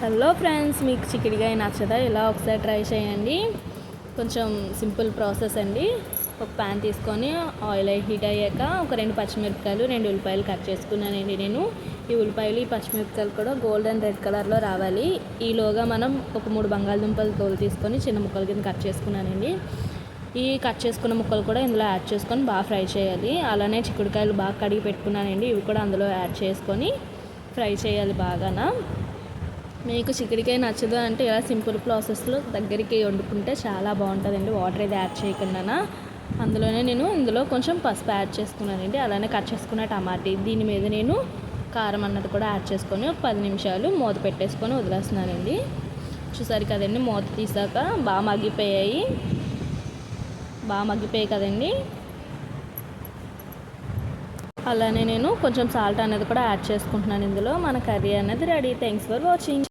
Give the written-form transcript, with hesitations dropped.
Hello friends, మీకు చిక్కుడుకాయ నచ్చదా? ఇలా ఒకసారి ట్రై చేయండి. కొంచెం సింపుల్ ప్రాసెస్ అండి. ఒక ప్యాన్ తీసుకొని ఆయిల్ హీట్ అయ్యాక ఒక 2 పచ్చిమిరపకాయలు 2 ఉల్లిపాయలు కట్ చేసుకున్నానండి. నేను ఈ ఉల్లిపాయలు ఈ పచ్చిమిరపకాయలు కూడా గోల్డెన్ రెడ్ కలర్లో రావాలి. ఈలోగా మనం ఒక 3 బంగాళదుంపలు తోలు తీసుకొని చిన్న ముక్కల కింద కట్ చేసుకున్నానండి. ఈ కట్ చేసుకున్న ముక్కలు కూడా ఇందులో యాడ్ చేసుకొని బాగా ఫ్రై చేయాలి. అలానే చిక్కుడుకాయలు బాగా కడిగి పెట్టుకున్నానండి. ఇవి కూడా అందులో యాడ్ చేసుకొని ఫ్రై చేయాలి బాగా. మీకు చిక్కుడుకాయ నచ్చదు అంటే ఇలా సింపుల్ ప్రాసెస్లో దగ్గరికి వండుకుంటే చాలా బాగుంటుందండి. వాటర్ అయితే యాడ్ చేయకుండా అందులోనే నేను ఇందులో కొంచెం పసుపు యాడ్ చేసుకున్నానండి. అలానే కట్ చేసుకున్న టమాటీ, దీని మీద నేను కారం అన్నది కూడా యాడ్ చేసుకొని ఒక 10 నిమిషాలు మూత పెట్టేసుకొని వదిలేస్తున్నానండి. చూసారు కదండి, మూత తీసాక బాగా మగ్గిపోయాయి కదండి. అలానే నేను కొంచెం సాల్ట్ అనేది కూడా యాడ్ చేసుకుంటున్నాను. ఇందులో మన కర్రీ అనేది రెడీ. Thanks for watching.